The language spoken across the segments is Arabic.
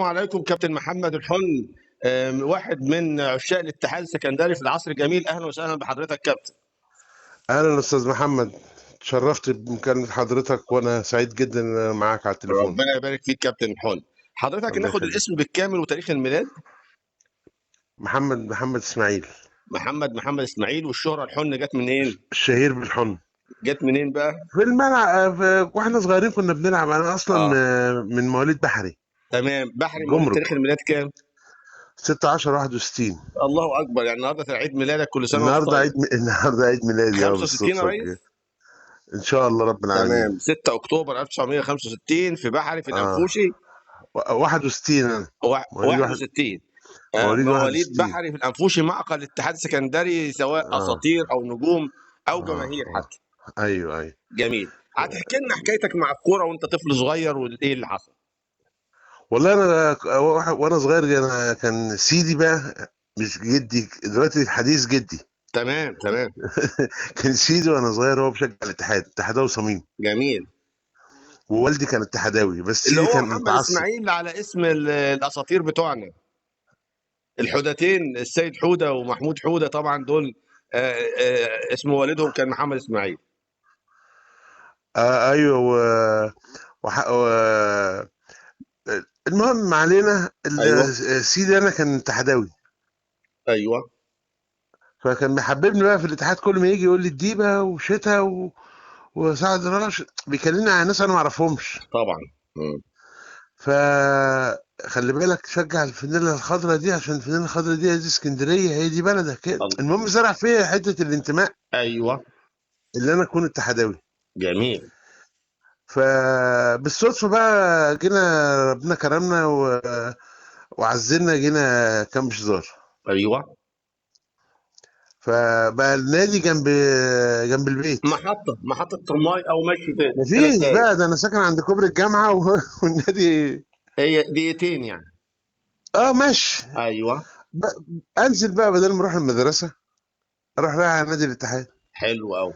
عليكم كابتن محمد الحن. واحد من عشاق الاتحاد السكندري في العصر الجميل. اهلا وسهلا بحضرتك كابتن. اهلا استاذ محمد، تشرفت بمكالمة حضرتك وانا سعيد جدا إن أنا معاك على التليفون. ربنا يبارك فيك كابتن الحن. حضرتك الله ناخد يخليك. الاسم بالكامل وتاريخ الميلاد. محمد اسماعيل. محمد اسماعيل. والشهرة الحن جت منين؟ الشهير بالحن. جت منين بقى؟ في الملعب واحنا صغيرين كنا بنلعب، انا اصلا اه من مواليد بحري تمام. بحري. مواليد جمرك. تاريخ الميلاد كام؟ 16/61. الله اكبر، يعني النهارده عيد ميلادك، كل سنه وانت النهارده طيب. النهارده عيد ميلادي 65 يا بالصدفة كده. ريس. ان شاء الله رب العالمين. تمام، 6 اكتوبر 1965 في بحري في اه الانفوشي. 61 انا. مواليد 61. مواليد مواليد 61. بحري في الأنفوشي، معقل الاتحاد السكندري، سواء اه أساطير أو نجوم أو اه جماهير اه حتى. ايوه. جميل. هتحكي لنا حكايتك مع الكورة وأنت طفل صغير وإيه اللي حصل؟ والله انا وانا صغير انا كان سيدي بقى، مش جدي دلوقتي، الحديث جدي. تمام تمام. كان سيدي وانا صغير هو بيشجع الاتحاد، اتحداوي صميم. جميل. ووالدي كان اتحداوي، بس اللي سيدي هو كان محمد متعصب. إسماعيل على اسم الأساطير بتوعنا، الحودتين، السيد حودة ومحمود حودة طبعا دول. اسم والدهم كان محمد إسماعيل. ايوه وح... و... المهم ما علينا. أيوه سيدي انا كان اتحداوي، أيوه. فكان محببني بقى في الاتحاد. كل ما يجي يقول لي الديبه وشتا وسعد رش، بيكلمني على ناس انا ما اعرفهمش. طبعا. مم. فخلي بالك شجع الفانيلا الخضراء دي، عشان الفانيلا الخضراء دي اسكندريه، هي دي بلدك كده. المهم زرع فيا حته الانتماء، أيوه. اللي انا اكون اتحداوي. جميل. فبالصدفه بقى جينا، ربنا كرمنا وعزلنا، جينا كامب شزار. أيوه. فبقى النادي جنب البيت. محطة ترماي أو مشي في 3 مفيش دقايق. بقى، ده انا ساكن عند كوبري الجامعه والنادي. هي دقيقتين يعني. ماشي. ايوه. انزل بقى بدل ما اروح المدرسه، اروح رايح على نادي الاتحاد، حلو قوي.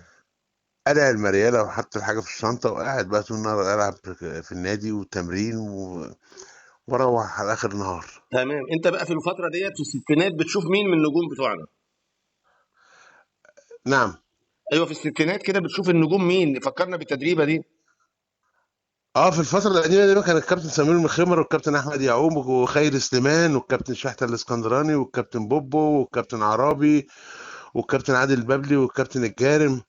قلع المريالة وحط الحاجة في الشنطة، وقاعد بقى طول النهار ألعب في النادي وتمرين وأروح على آخر النهار. تمام. انت بقى في الفتره ديت في الستينات بتشوف مين من النجوم بتوعنا؟ نعم. ايوه، في الستينات كده بتشوف النجوم مين؟ فكرنا بالتدريبه دي. في الفترة القديمة دي بقى كان الكابتن سمير مخمر والكابتن أحمد يعقوب وخير سليمان والكابتن شحتة الإسكندراني والكابتن بوبو والكابتن عرابي والكابتن عادل البابلي والكابتن الجارم.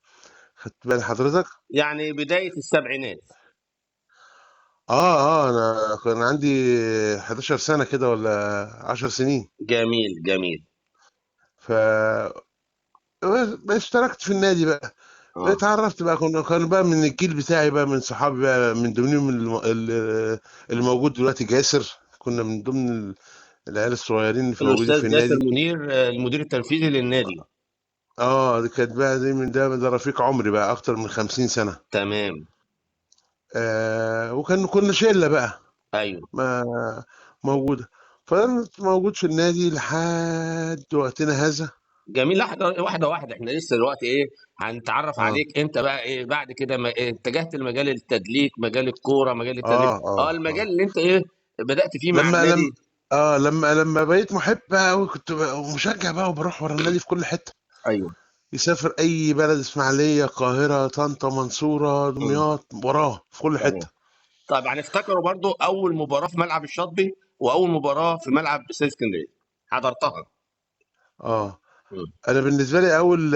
خدت بال حضرتك؟ يعني بدايه السبعينات. أنا كان عندي 11 سنة كده ولا 10 سنين. جميل جميل. ف اشتركت في النادي بقى. اه. اتعرفت بقى، كانوا بقى من الجيل بتاعي بقى، من صحابي بقى، من ضمنهم اللي موجود دلوقتي جاسر. كنا من ضمن العيال الصغيرين اللي في موجودين الاستاذ في جاسر النادي. منير، المدير التنفيذي للنادي. دي كانت بقى دي من ده رفيق عمري بقى اكتر من 50 سنة. تمام. كنا شلة بقى ايوه. ما موجودة. فضلت موجود في النادي لحد وقتنا هذا. جميل. واحده واحده واحده، احنا لسه دلوقتي ايه، هنتعرف اه عليك انت بقى ايه بعد كده. اتجهت لمجال التدليك، مجال الكوره، مجال التدريب. اه اه المجال اه اللي انت ايه بدأت فيه مع لما لما النادي. لما بقيت محب بقى قوي، كنت بقى مشجع بقى، وبروح ورا النادي في كل حتة. ايوه. يسافر اي بلد، اسماعيليه، القاهره، طنطا، منصوره، امم. دمياط، وراه في كل تمام. حته. طيب هنفتكروا برضو اول مباراه في ملعب الشاطبي واول مباراه في ملعب استاد اسكندريه حضرتها. اه مم. انا بالنسبه لي اول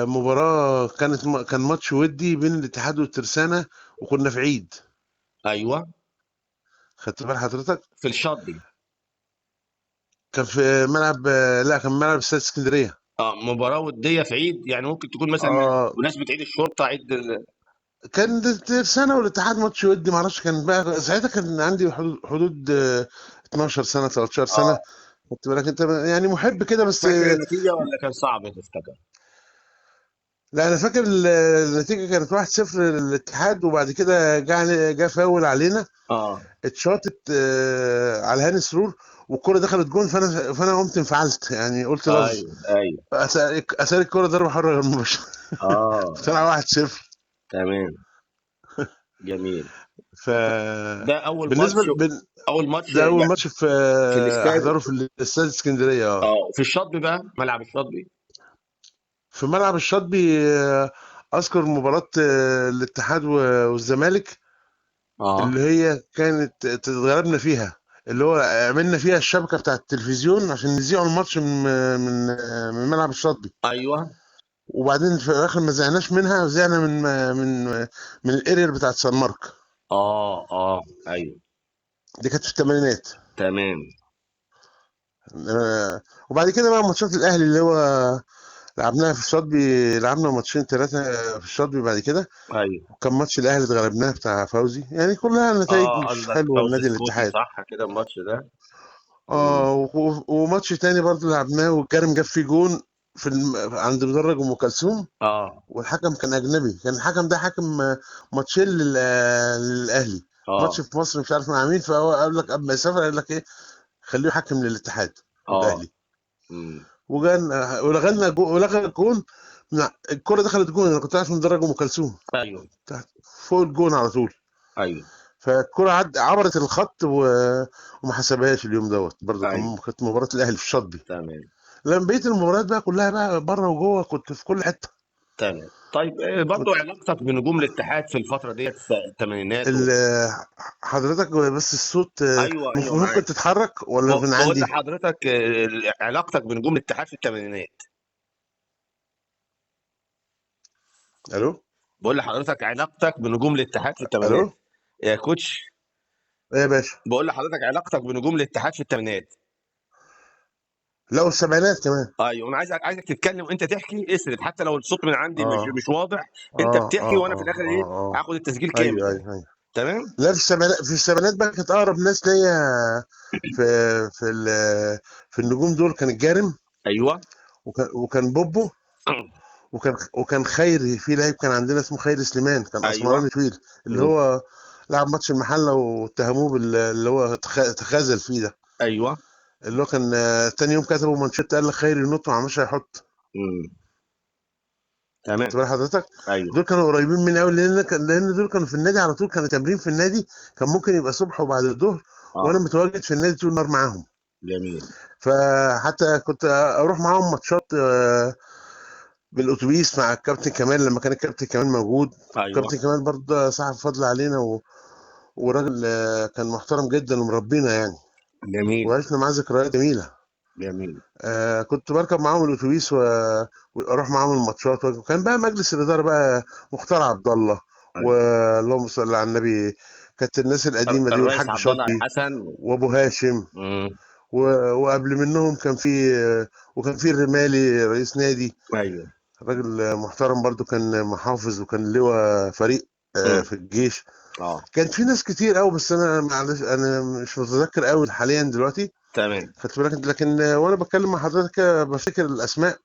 مباراه كان ماتش ودي بين الاتحاد والترسانه، وكنا في عيد. ايوه. خدت بال حضرتك؟ في الشاطبي. كان في ملعب لا، كان ملعب استاد اسكندريه. مباراه وديه في عيد، يعني ممكن تكون مثلا اه بمناسبه عيد الشرطه، عيد كان الترسانه والاتحاد ماتش ودي، معرفش، كان بقى ساعتها كان عندي حدود 12 سنه 13 سنه. اه. خدت بالك انت، يعني محب كده بس. فاكر النتيجه ولا كان صعب تفتكر؟ لا انا فاكر النتيجه كانت 1-0 للاتحاد، وبعد كده جه فاول علينا، اه. اتشاطت على هاني سرور، والكره دخلت جون. فانا قمت انفعلت، يعني قلت لفظ، ايوه ايوه. اثار الكره ضربه حره غير مباشره. اه. طلع 1-0. تمام. جميل. ده اول بالنسبه ماتش. اول ماتش ده اول يعني ماتش في في الاستاد. احضره في الاستاد اسكندريه. في الشاطبي بقى، ملعب الشاطبي. في ملعب الشاطبي. اذكر مباراه الاتحاد والزمالك، اه اللي هي كانت اتغلبنا فيها، اللي هو عملنا فيها الشبكه بتاعه التلفزيون عشان نذيعوا الماتش من ملعب الشاطبي. ايوه. وبعدين في الاخر ما زعناش منها، زعنا من من الارير بتاعت سان مارك. ايوه. دي كانت في الثمانينات. تمام. وبعد كده بقى ماتشات الاهلي اللي هو لعبناها في الشاطبي، لعبنا ماتشين ثلاثه في الشاطبي بعد كده. ايوه. وكان ماتش الاهلي اتغلبناه بتاع فوزي، يعني كلها نتائج مش قصدك حلوه فوزي لنادي سكوتي، الاتحاد. صح كده الماتش ده؟ مم. وماتش تاني برضه لعبناه والكرم جاب فيه جون عند مدرج ام كلثوم. اه والحكم كان اجنبي، كان الحكم ده حاكم ماتشين للاهلي. ماتش اه في مصر مش عارف مع مين، فهو قال لك قبل ما يسافر قال لك ايه، خليه حكم للاتحاد اه. والاهلي. مم. وجان ولغى الجون. الكرة دخلت جون، انا كنت عارف من درجة ام كلثوم ايوه تحت فوق الجون على طول. ايوه فالكرة عبرت الخط وما حسبهاش اليوم دوت. برضه ايوه. كانت مباراة الاهلي في الشاطبي. تمام لما بقيت المباريات بقى كلها بقى بره وجوه، كنت في كل حتة. تمام. طيب كنت برضو علاقتك بنجوم الاتحاد في الفترة ديت في الثمانينات حضرتك بس الصوت ايوه ايوه ممكن معاك. تتحرك ولا من بقول عندي؟ لحضرتك علاقتك بنجوم الاتحاد في الثمانينات. الو. بقول لحضرتك علاقتك بنجوم الاتحاد في الو. الثمانينات يا كوتش. ايه يا باشا؟ بقول لحضرتك علاقتك بنجوم الاتحاد في الثمانينات. لا، والسبعينات كمان. ايوه انا عايزك تتكلم وانت تحكي، اسرد حتى لو الصوت من عندي اه مش واضح. انت اه بتحكي اه وانا في اه الاخر اه ايه، اه هاخد التسجيل ايوه كامل يعني. ايوه ايوه. تمام. لا، في السبعينات بقى كانت اقرب ناس ليا في في في النجوم دول كان الجارم. ايوه. وكان بوبو. وكان خيري، في لعيب كان عندنا اسمه خيري سليمان، كان ايوه. اسمراني طويل، اللي مم. هو لعب ماتش المحله واتهموه اللي هو تخاذل فيه ده. ايوه. اللي هو كان تاني يوم كتبوا مانشيت قال لك خيري ينط ما عملش هيحط. مم. تمام. خدت بال حضرتك؟ ايوه. دول كانوا قريبين مني قوي، لان دول كانوا في النادي على طول، كانوا تمرين في النادي. كان ممكن يبقى صبح وبعد الظهر، وانا اه متواجد في النادي طول النهار معاهم. جميل. فحتى كنت اروح معاهم ماتشات بالاتوبيس مع الكابتن كمال لما كان الكابتن كمال موجود. ايوه. الكابتن كمال برضه ده صاحب فضل علينا وراجل كان محترم جدا ومربينا يعني. جميل. وعشنا معاه ذكريات جميله. جميل. كنت بركب معاهم الاتوبيس واروح معاهم الماتشات. وكان بقى مجلس الاداره بقى مختار عبد الله، ايوه. واللهم صل على النبي. كانت الناس القديمه دي الرئيس والحاج عبد الله شطي الحسن. وابو هاشم. مم. وقبل منهم وكان في الرمالي رئيس نادي، ايوه. راجل محترم برضو، كان محافظ وكان لواء فريق مم. في الجيش. اه كان في ناس كتير قوي، بس انا معلش انا مش متذكر قوي حاليا دلوقتي. تمام. خدت بالك انت، لكن وانا بتكلم مع حضرتك كده بفتكر الاسماء.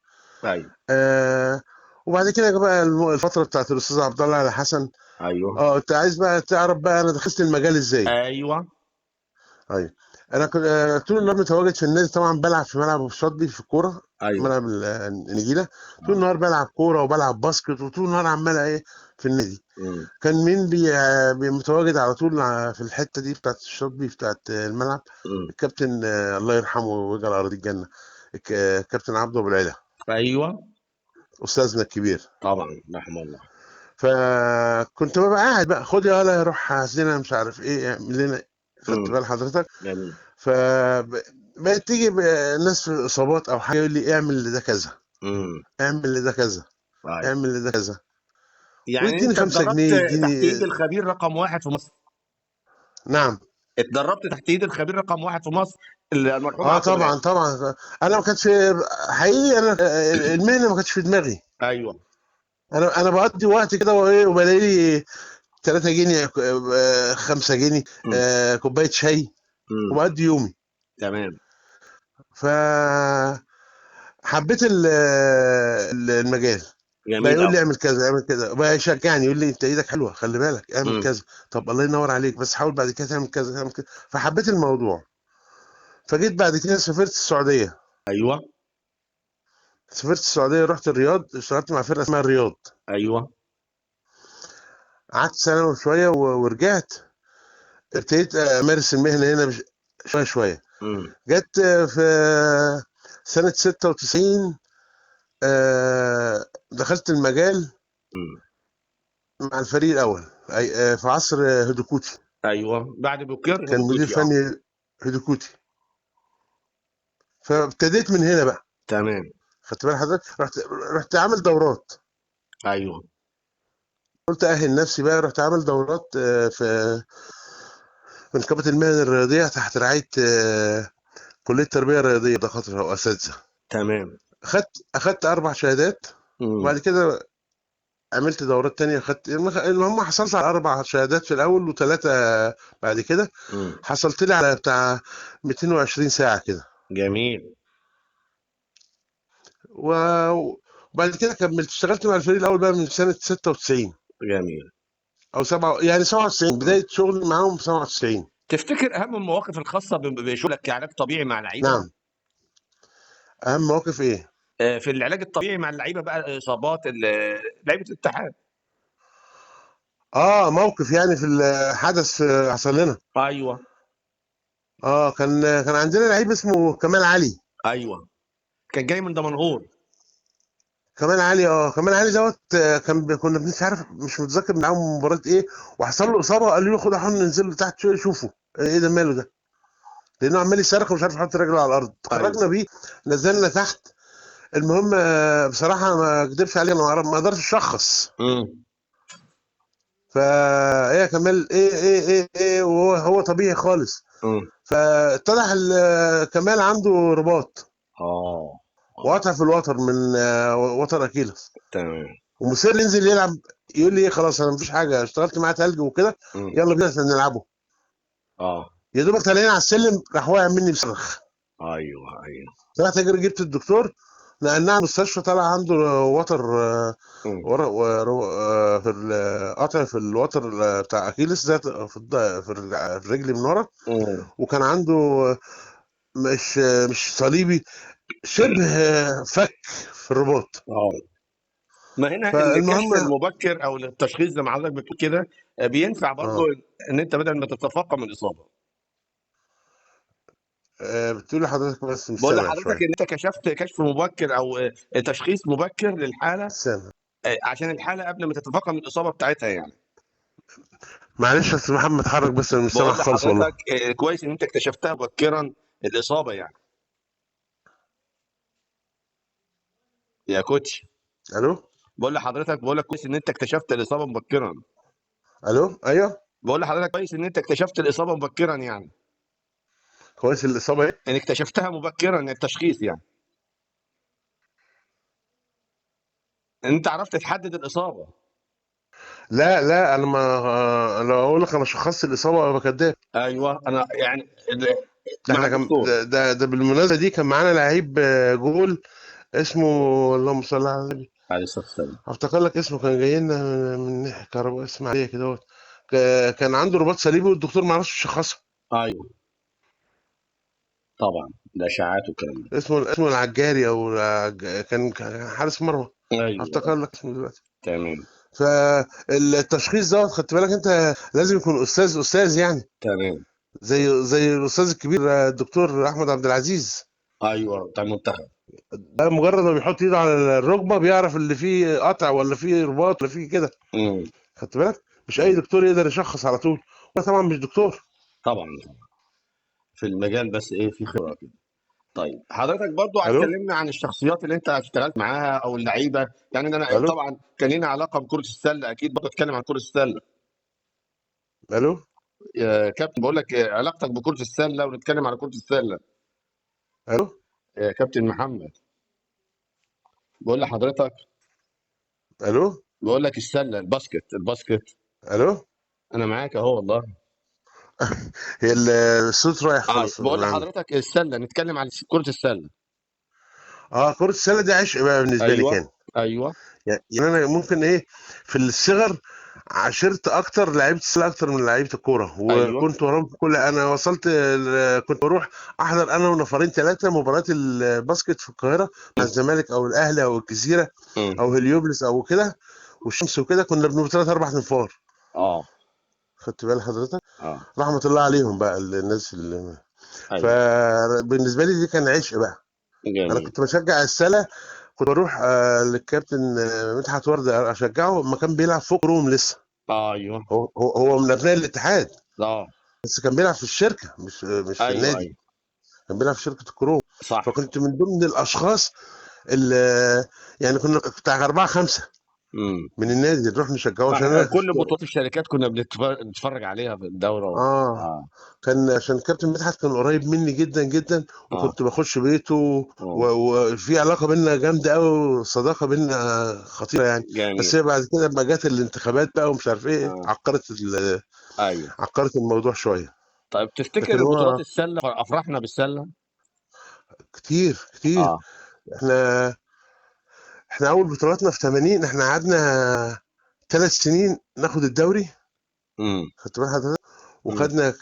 ايوه. آه وبعد كده بقى الفتره بتاعت الاستاذ عبد الله علي حسن. ايوه. انت عايز بقى تعرف بقى انا دخلت المجال ازاي؟ ايوه. ايوه. انا كنت طول النهار متواجد في النادي، طبعا بلعب في ملعب الشاطبي في الكوره، ايوه. ملعب النجيله. طول اه. النهار بلعب كوره وبلعب باسكت، وطول النهار عمال ايه في النادي. مم. كان مين متواجد على طول في الحته دي بتاعت الشاطبي بتاعت الملعب؟ مم. الكابتن الله يرحمه ويجعل ارض الجنه. الكابتن عبده ابو العلا، ايوه. استاذنا الكبير. طبعا رحمه الله. فكنت ببقى قاعد بقى، خد يا ولا روح هات لنا مش عارف ايه اعمل لنا. خدت مم. بال حضرتك؟ جميل. بقت تيجي ناس في اصابات او حاجه يقول لي اعمل لده كذا، مم. اعمل لده كذا، ايوه. اعمل لده كذا. يعني ويديني انت 5 اتدربت جنيه تحت يديني. ايد الخبير رقم واحد في مصر. نعم. اتدربت تحت ايد الخبير رقم واحد في مصر، المرحوم اه، عبد الغالي. طبعا طبعا. انا ما كانش حقيقي، انا المهنه ما كانتش في دماغي. ايوه. انا بقضي وقت كده وايه، وبلاقي لي 3 جنيه 5 جنيه مم. كوبايه شاي، مم. وبقضي يومي. تمام. ف حبيت المجال. بقى جميل يقول قوي. لي اعمل كذا اعمل كذا، بقى يشجعني يقول لي انت ايدك حلوه خلي بالك اعمل مم. كذا. طب الله ينور عليك، بس حاول بعد كده تعمل كذا تعمل كذا. فحبيت الموضوع. فجيت بعد كده سافرت السعوديه. ايوه. سافرت السعوديه، رحت الرياض، اشتغلت مع فرقه اسمها الرياض. ايوه. قعدت سنه وشويه ورجعت. ابتديت امارس المهنه هنا شويه شويه. جت في سنه 96 دخلت المجال مع الفريق الاول في عصر هدوكوتي. ايوه، بعد بوكير كان مدير هدوكوتي. فني هدوكوتي. فابتديت من هنا بقى. تمام. خدت بال حضرتك، رحت عامل دورات. ايوه. قلت اهل نفسي بقى، رحت عامل دورات في نقابه المهن الرياضيه تحت رعايه كليه التربيه الرياضيه، دكاتره واساتذه. تمام. اخدت 4 شهادات. وبعد كده عملت دورات تانية. المهم حصلت على 4 شهادات في الأول و3 بعد كده. حصلت لي على بتاع 220 ساعة كده. جميل. وبعد كده كملت اشتغلت مع الفريق الأول بقى من سنة 96 جميل. أو 7، يعني 97 بداية شغلي معاهم 97. تفتكر اهم المواقف الخاصه بشغلك كعلاج طبيعي مع اللعيبه؟ نعم. أهم مواقف إيه؟ في العلاج الطبيعي مع اللعيبه بقى، اصابات لعيبه الاتحاد. موقف يعني في الحدث حصل لنا. ايوه. كان عندنا لعيب اسمه كمال علي. ايوه، كان جاي من دمنهور. كمال علي دوت كنا مش عارف، مش متذكر معاهم مباراة ايه، وحصل له اصابه. قالوا له خد يا حن ننزل له تحت شويه شوفه ايه ده ماله ده، لانه عمال يصرخ ومش عارف يحط رجله على الارض. ايوه. خرجنا بيه، نزلنا تحت. المهم بصراحه ما اكدبش عليه، انا ما قدرتش اشخص. امم. فايه يا كمال، ايه وهو طبيعي خالص. فاتضح كمال عنده رباط اه. وقطع في الوتر من وتر اكيلس. تمام. ومصر ينزل يلعب. يقول لي خلاص انا مفيش حاجه، اشتغلت معاه تلج وكده، يلا بينا عشان نلعبه. يا دوبك طالعين على السلم راح واقع مني بصرخ. ايوه. ايوه. رحت اجري جبت الدكتور، نقلناه على المستشفى. طلع عنده وتر في قطع في الوتر بتاع اكيلس ده في الرجل من ورا. وكان عنده مش مش صليبي، شبه فك في الرباط. ما هنا الكشف فالمهم المبكر او التشخيص زي ما حضرتك بتقول كده بينفع برضه، ان انت بدل ما تتفاقم الاصابه. بتقول لحضرتك بس مش بقول سامع لحضرتك شويه. ان انت كشفت كشف مبكر او تشخيص مبكر للحاله، سامع. عشان الحاله قبل ما تتفاقم الاصابه بتاعتها يعني. معلش يا استاذ محمد، اتحرك بس انا مش سامع بقول خالص والله. لحضرتك كويس ان انت اكتشفتها مبكرا الاصابه يعني يا كوتش. الو. بقول لك كويس ان انت اكتشفت الاصابه مبكرا. الو. ايوه. بقول لحضرتك كويس ان انت اكتشفت الاصابه مبكرا يعني. كويس الاصابه ايه؟ ان اكتشفتها مبكرا التشخيص يعني. ان انت عرفت تحدد الاصابه. لا انا ما انا اقول لك انا شخصت الاصابه ابقى كداب. ايوه، انا يعني ده مع احنا كان الدكتور. ده بالمناسبه دي كان معانا لعيب جول اسمه، اللهم صل على النبي، عليه الصلاه والسلام. افتكر لك اسمه. كان جاي لنا من ناحيه كهرباء، اسمه عليه كده. كان عنده رباط صليبي والدكتور ما عرفش يشخصه. ايوه طبعا، الاشعاعات والكلام ده. اسمه العجاري او كان حارس مرمى. ايوه. افتكر لك اسمه دلوقتي. تمام. فالتشخيص دوت خدت بالك انت لازم يكون استاذ يعني، تمام. زي الاستاذ الكبير الدكتور احمد عبد العزيز. ايوه، بتاع المنتخب. ده مجرد ما بيحط ايده على الركبه بيعرف اللي فيه قطع ولا فيه رباط ولا فيه كده. امم. خدت بالك، مش اي دكتور يقدر يشخص على طول. هو طبعا مش دكتور. طبعا في المجال، بس ايه، في خبره كده. طيب حضرتك برضو الو. هتكلمنا عن الشخصيات اللي انت اشتغلت معاها او اللعيبه، يعني انا الو. طبعا كان لنا علاقه بكره السله، اكيد برضو اتكلم عن كره السله. الو. يا كابتن بقول لك علاقتك بكره السله، ونتكلم على كره السله. الو. يا كابتن محمد، بقول لحضرتك، الو. بقول لك السله، الباسكت. الو. انا معاك اهو والله. هي الصوت رايح خالص بقول من عندي. لحضرتك السله، نتكلم عن كره السله. كرة السلة دي عشق بقى بالنسبة لي ايوه. كان. ايوه. يعني انا ممكن ايه، في الصغر عشرت اكتر لعيبه السله اكتر من لعيبه الكوره، ايوه. وكنت وراهم في كل. انا وصلت كنت بروح احضر انا ونفرين 3 مباريات الباسكت في القاهره مع الزمالك او الاهلي او الجزيره امم. او هليوبلس او كده والشمس وكده. كنا بنبقى 3 4 تنفار. اه. خدت بال حضرتك. اه. رحمه الله عليهم بقى الناس اللي. ايوه. فبالنسبه لي دي كان عشق بقى. انا جميل. كنت بشجع السله، كنت بروح للكابتن مدحت ورده اشجعه لما كان بيلعب فوق روم لسه. ايوه. هو من ابناء الاتحاد، اه. بس كان بيلعب في الشركه، مش في ايوه. النادي. ايوه. كان بيلعب في شركه الكروم. صح. فكنت من ضمن الاشخاص اللي يعني كنا بتاع 4 5 امم. من النادي نروح نشجعه عشان احنا انا. كل بطولات الشركات كنا بنتفرج عليها في الدوره اه اه. كان عشان الكابتن مدحت كان قريب مني جدا جدا، اه. وكنت بخش بيته اه. وفي علاقه بينا جامده قوي، صداقه بينا خطيره يعني. جميل. بس هي بعد كده لما جت الانتخابات بقى ومش عارف ايه اه. ايوه. عكرت الموضوع شويه. طيب تفتكر لكن البطولات هو السله افرحنا بالسله؟ كتير كتير. اه. احنا احنا اول بطولاتنا في 80 احنا قعدنا 3 سنين ناخد الدوري، امم. خدت بال حضرتك، امم. وخدنا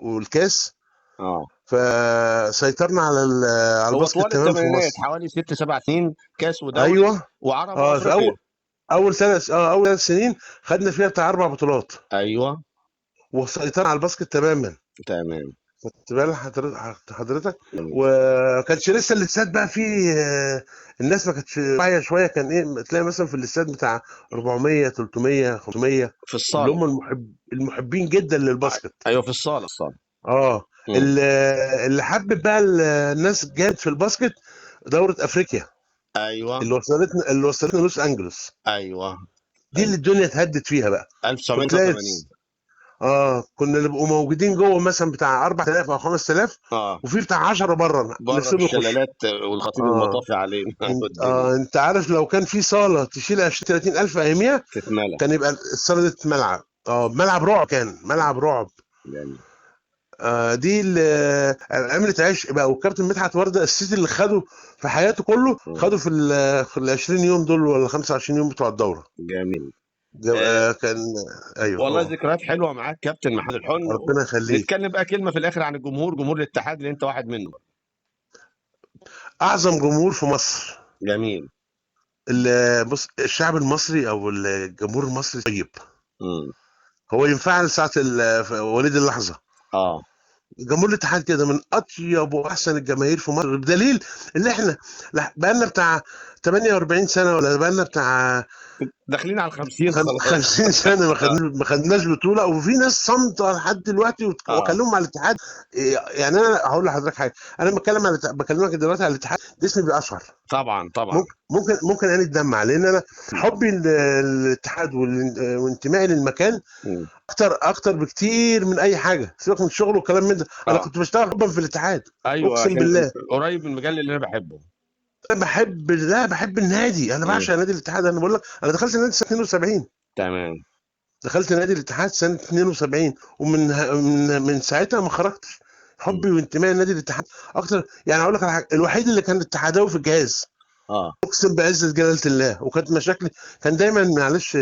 والكاس. اه. فسيطرنا على هو الباسكت طوال تمام في الثمانينات مصر. حوالي 6 7 سنين كاس ودوري ايوه. وعرب اه في وافريقيا. اول 3 سنين خدنا فيها بتاع 4 بطولات، ايوه. وسيطرنا على الباسكت تماما. تمام. خدت بال حضرتك. جميل. وكانش لسه الاستاد بقى فيه الناس ما كانتش واعيه شويه. كان ايه تلاقي مثلا في الاستاد بتاع 400 300 500 في اللي الصاله. هم المحبين جدا للباسكت. ايوه في الصاله. اه امم. اللي اللي حبب بقى الناس جامد في الباسكت دورة افريقيا، ايوه. اللي وصلتنا لوس انجلوس. ايوه. دي اللي الدنيا اتهدت فيها بقى. كنت تلاقي 1983. كنا نبقوا موجودين جوه مثلا بتاع 4000 او 5000، اه. وفي بتاع 10 بره بره نفسهم يخشوا. بالشلالات والخطيب اه المطافي علينا والدنيا انت عارف لو كان في صاله تشيل 20 30 الف اياميها تتملى. كان يبقى الصاله دي ملعب. ملعب رعب، كان ملعب رعب. جميل. دي اللي عملت عشق بقى. والكابتن مدحت ورده السيت اللي خده في حياته كله مم. خده في ال 20 يوم دول ولا 25 يوم بتوع الدوره. جميل. آه. كان. ايوه والله ذكريات حلوه معاك كابتن محمد الحن. ربنا يخليك. نتكلم بقى كلمه في الاخر عن الجمهور، جمهور الاتحاد اللي انت واحد منه. اعظم جمهور في مصر. جميل. بص الشعب المصري او الجمهور المصري طيب. امم. هو ينفعل ساعه وليد اللحظه. اه. جمهور الاتحاد كده من اطيب واحسن الجماهير في مصر، بدليل ان احنا بقالنا بتاع 48 سنه ولا بقالنا بتاع داخلين على 50 خلاص. 50 سنه اه. ما خدناش بطوله، وفي ناس صامته لحد دلوقتي اه. واكلمهم على الاتحاد. يعني انا هقول لحضرتك حاجه، انا بتكلم بكلمك دلوقتي على الاتحاد جسمي بيقشعر. طبعا طبعا. ممكن انا اتدمع، لان انا حبي للاتحاد وانتمائي للمكان مم. اكتر بكتير من اي حاجه. سيبك من الشغل والكلام من ده، انا اه. كنت بشتغل حبا في الاتحاد. ايوه اقسم عشان بالله قريب من المجال اللي انا بحبه. انا بحب النادي، انا مم. بعشق نادي الاتحاد. انا بقول لك انا دخلت النادي سنه 72. تمام. دخلت نادي الاتحاد سنه 72، من ساعتها ما خرجتش. مم. حبي وانتمائي لنادي الاتحاد اكتر. يعني اقول لك على حاجه، الوحيد اللي كان اتحاداوي في الجهاز اه. اقسم بعزه جلاله الله. وكانت مشاكل، كان دايما معلش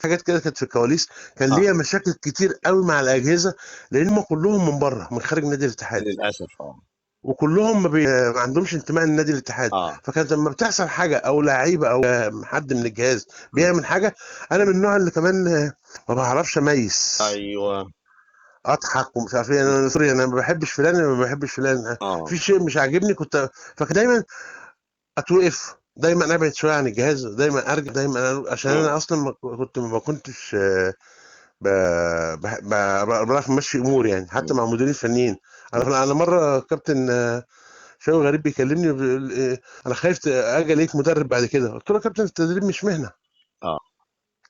حاجات كده كانت في الكواليس. كان اه. ليا مشاكل كتير قوي مع الاجهزه، لان هم كلهم من بره من خارج نادي الاتحاد، للاسف. اه. وكلهم ما عندهمش انتماء لنادي الاتحاد. اه. فكانت لما بتحصل حاجه او لعيبه او حد من الجهاز مم. بيعمل حاجه، انا من النوع اللي كمان ما بعرفش اميز، ايوه. اضحك ومش عارف ايه. انا سوري، انا ما بحبش فلان، انا ما بحبش فلان، اه. في شيء مش عاجبني كنت. فكان دايما اتوقف، دايما ابعد شويه عن الجهاز، دايما ارجع، دايما عشان مم. انا اصلا ما كنتش بعرف امشي اموري يعني، حتى مم. مع مديرين فنيين. مم. انا مره كابتن شوقي غريب بيكلمني بيقول انا خايف اجي الاقيك مدرب بعد كده. قلت له يا كابتن التدريب مش مهنه، اه.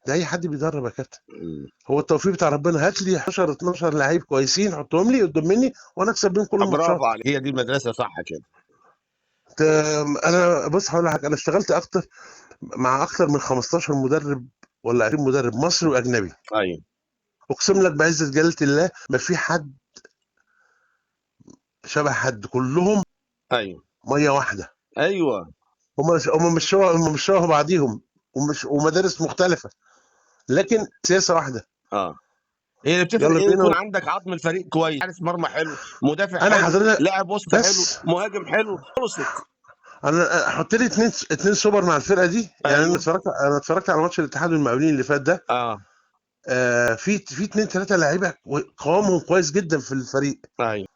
ده اي حد بيدرب يا كابتن. مم. هو التوفيق بتاع ربنا، هات لي 10 12 لعيب كويسين حطهم لي قدام مني وانا اكسب بيهم كل برافو الماتشات. عليك، هي دي المدرسه صح كده. ت- انا بص هقول لك، انا اشتغلت مع اكتر من 15 مدرب ولا 20 مدرب مصري واجنبي. ايوه. اقسم لك بعزه جلاله الله ما في حد شبه حد، كلهم ايوه. ميه واحده. ايوه. هم مش شبه بعضيهم، ومدارس مختلفه، لكن سياسه واحده. اه. هي اللي بتفرق يلا ايه؟ بينا. يكون عندك عظم الفريق كويس، حارس مرمى حلو، مدافع انا حلو، حضرتك لاعب وسط حلو، بس مهاجم حلو، خلصت. انا حط لي اتنين سوبر مع الفرقه دي. يعني ايوه. انا اتفرجت على ماتش الاتحاد والمقاولين اللي فات ده. اه. في 2 3 لعيبه قوامهم كويس جدا في الفريق، ايوه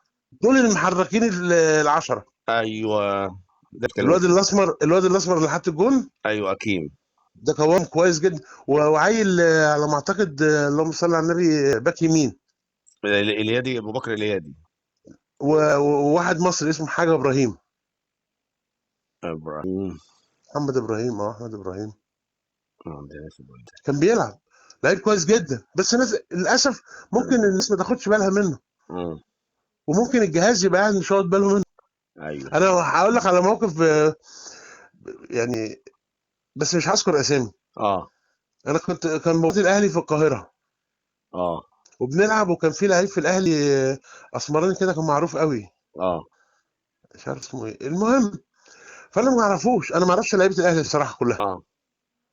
دول المحركين العشره. ايوه، ده الكلام. الواد الاسمر اللي حط الجون ايوه اكيد. ده قوام كويس جدا، وعيل على ما اعتقد، اللهم صل على النبي، باك يمين. اليادي، ابو بكر اليادي. وواحد مصري اسمه حاجه ابراهيم، ابراهيم. محمد ابراهيم، احمد ابراهيم، ده ناس الولد. كان بيلعب لعيب كويس جدا، بس الناس للاسف ممكن الناس ما تاخدش بالها منه، مم. وممكن الجهاز يبقى قاعد مش واخد باله منه. ايوه. انا هقول لك على موقف، يعني بس مش هذكر اسامي. اه انا كان موجود الاهلي في القاهره اه وبنلعب، وكان في لعيب في الاهلي اسمراني كده كان معروف قوي، اه مش عارف اسمه ايه، المهم. فانا ما اعرفوش، انا ما اعرفش لعيبه الاهلي الصراحه كلها، اه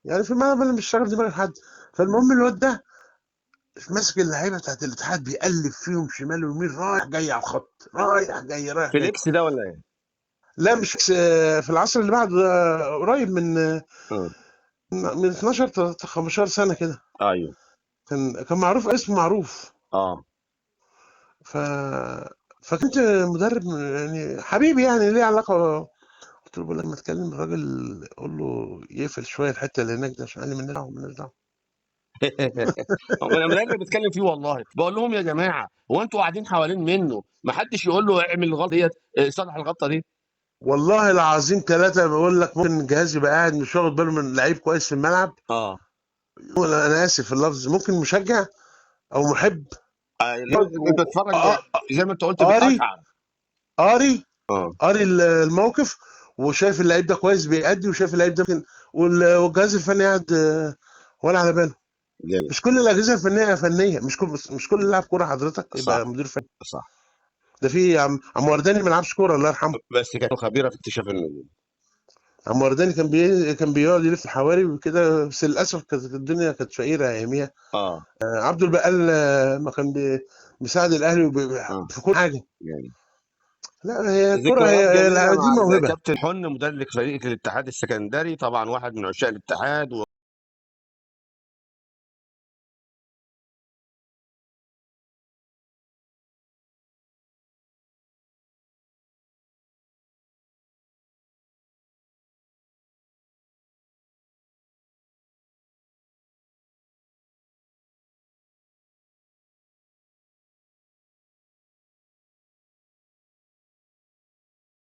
يعني في الملعب انا مش شاغل دماغي حد. فالمهم الواد ده ماسك اللعيبه بتاعت الاتحاد، بيقلب فيهم شمال ويمين، رايح جاي على الخط، رايح جاي رايح جاي. فيليكس ده ولا ايه؟ لا مش في العصر اللي بعده ده، قريب مم. من 12 15 سنه كده. ايوه. كان معروف، اسمه معروف. اه ف فكنت مدرب يعني حبيبي، يعني ليه علاقه. قلت له بقول لك، ما تكلم الراجل قول له يقفل شويه الحته اللي هناك ده، عشان قال لي مالناش دعوه مالناش دعوه. هو انا من اللي بتكلم فيه والله، بقول لهم يا جماعه هو انتوا قاعدين حوالين منه، ما حدش يقول له اعمل الغلطه ديت، صلح الغلطه دي. والله العظيم ثلاثه بقول لك، ممكن الجهاز يبقى قاعد مش واخد باله من لعيب كويس في الملعب. اه انا اسف في اللفظ، ممكن مشجع او محب يقعد بتتفرج، زي ما انت قلت قاري بتقشعر. قاري اه قاري الموقف، وشايف اللعيب ده كويس بيأدي، وشايف اللعيب ده ممكن، والجهاز الفني قاعد ولا على باله. جامد. مش كل الاجهزه الفنيه فنيه، مش كل لاعب كوره حضرتك صح يبقى مدير فني. صح. ده في عم ورداني ما لعبش كوره، الله يرحمه. بس كانوا خبيره في اكتشاف النجوم. عم ورداني كان بيقعد يلف الحواري وكده، بس للاسف كانت الدنيا كانت فقيره اياميها. اه عبده البقال ما كان بيساعد الاهلي اه في كل حاجه. جامد. لا هي الكوره، ذكريات جميله دي مع موهبه. الكابتن حن مدرب فريق الاتحاد السكندري، طبعا واحد من عشاق الاتحاد.